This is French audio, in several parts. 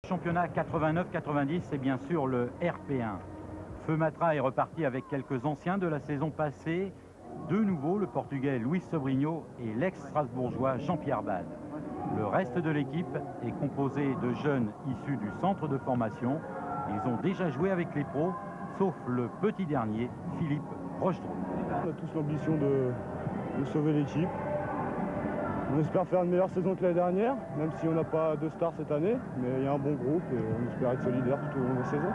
Championnat 89-90, c'est bien sûr le RP1. Feu Matra est reparti avec quelques anciens de la saison passée. De nouveau, le Portugais Luis Sobrinho et l'ex-strasbourgeois Jean-Pierre Bade. Le reste de l'équipe est composé de jeunes issus du centre de formation. Ils ont déjà joué avec les pros, sauf le petit dernier, Philippe Rochereau. On a tous l'ambition de sauver l'équipe. On espère faire une meilleure saison que l'année dernière, même si on n'a pas de stars cette année. Mais il y a un bon groupe et on espère être solidaire tout au long de la saison.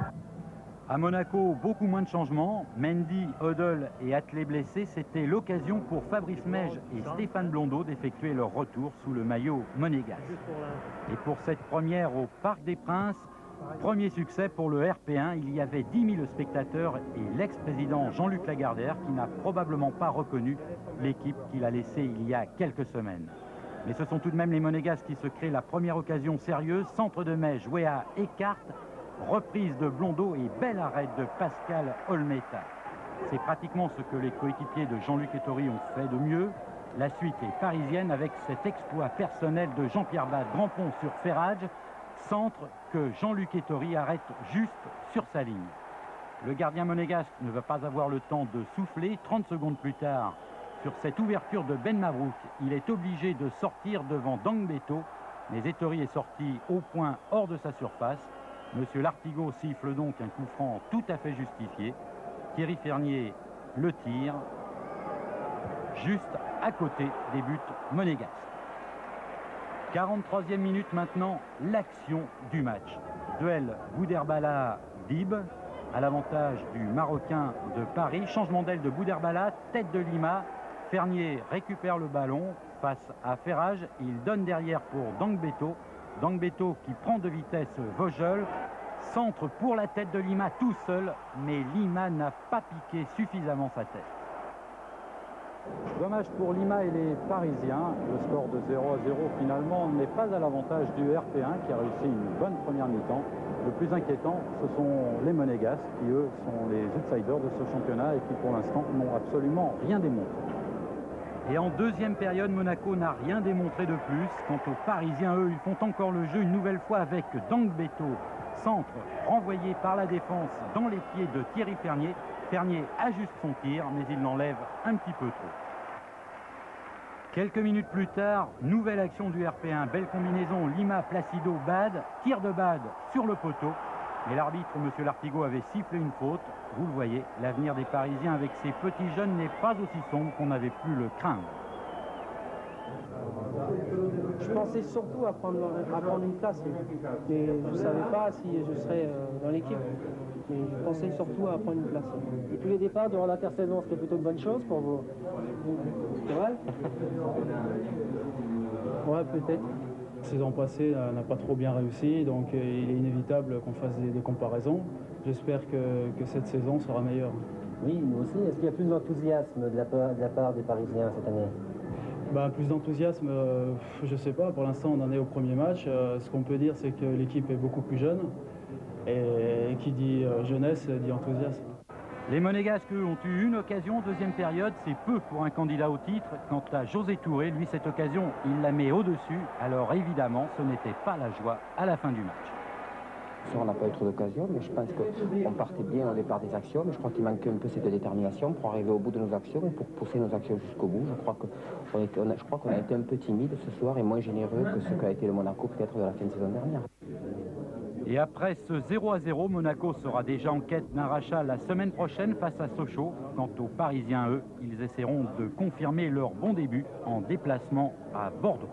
À Monaco, beaucoup moins de changements. Mendy, Hodel et Atlé blessés, c'était l'occasion pour Fabrice Mège et Stéphane Blondeau d'effectuer leur retour sous le maillot monégasque. Et pour cette première au Parc des Princes, premier succès pour le RP1, il y avait 10 000 spectateurs et l'ex-président Jean-Luc Lagardère qui n'a probablement pas reconnu l'équipe qu'il a laissée il y a quelques semaines. Mais ce sont tout de même les Monégasques qui se créent la première occasion sérieuse. Centre de Mège, Wea écarte, reprise de Blondeau et bel arrêt de Pascal Olmeta. C'est pratiquement ce que les coéquipiers de Jean-Luc Ettori ont fait de mieux. La suite est parisienne avec cet exploit personnel de Jean-Pierre Bade, grand pont sur Ferrage, centre que Jean-Luc Ettori arrête juste sur sa ligne. Le gardien monégasque ne va pas avoir le temps de souffler. 30 secondes plus tard, sur cette ouverture de Ben Mabrouk, il est obligé de sortir devant Dangbeto, mais Ettori est sorti au point hors de sa surface. Monsieur Lartigot siffle donc un coup franc tout à fait justifié. Thierry Fernier le tire juste à côté des buts monégasques. 43e minute maintenant, l'action du match. Duel Bouderbala-Dib à l'avantage du Marocain de Paris. Changement d'aile de Bouderbala, tête de Lima. Fernier récupère le ballon face à Ferrage. Il donne derrière pour Dangbeto. Dangbeto qui prend de vitesse Vogel. Centre pour la tête de Lima tout seul, mais Lima n'a pas piqué suffisamment sa tête. Dommage pour Lima et les Parisiens. Le score de 0-0 finalement n'est pas à l'avantage du RP1 qui a réussi une bonne première mi-temps. Le plus inquiétant, ce sont les Monégasques qui, eux, sont les outsiders de ce championnat et qui, pour l'instant, n'ont absolument rien démontré. Et en deuxième période, Monaco n'a rien démontré de plus. Quant aux Parisiens, eux, ils font encore le jeu une nouvelle fois avec Dangbeto. Centre renvoyé par la défense dans les pieds de Thierry Fernier. Fernier ajuste son tir, mais il l'enlève un petit peu trop. Quelques minutes plus tard, nouvelle action du RP1. Belle combinaison Lima-Placido-Bade. Tir de Bade sur le poteau. Mais l'arbitre, M. Lartigot, avait sifflé une faute. Vous le voyez, l'avenir des Parisiens avec ces petits jeunes n'est pas aussi sombre qu'on avait pu le craindre. Je pensais surtout à prendre une place, mais je ne savais pas si je serais dans l'équipe. Mais je pensais surtout à prendre une place. Et puis les départs durant l'intersaison, c'était plutôt une bonne chose pour vous? C'est vrai? Ouais, peut-être. La saison passée n'a pas trop bien réussi, donc il est inévitable qu'on fasse des comparaisons. J'espère que cette saison sera meilleure. Oui, nous aussi. Est-ce qu'il y a plus d'enthousiasme de la part des Parisiens cette année? Plus d'enthousiasme, je ne sais pas. Pour l'instant, on en est au premier match. Ce qu'on peut dire, c'est que l'équipe est beaucoup plus jeune. Et qui dit jeunesse, dit enthousiasme. Les Monégasques, eux, ont eu une occasion en deuxième période. C'est peu pour un candidat au titre. Quant à José Touré, lui, cette occasion, il la met au-dessus. Alors évidemment, ce n'était pas la joie à la fin du match. On n'a pas eu trop d'occasion, mais je pense qu'on partait bien au départ des actions, mais je crois qu'il manquait un peu cette détermination pour arriver au bout de nos actions, pour pousser nos actions jusqu'au bout. Je crois qu'on a été un peu timide ce soir et moins généreux que ce qu'a été le Monaco peut-être de la fin de saison dernière. Et après ce 0-0, Monaco sera déjà en quête d'un rachat la semaine prochaine face à Sochaux. Quant aux Parisiens, eux, ils essaieront de confirmer leur bon début en déplacement à Bordeaux.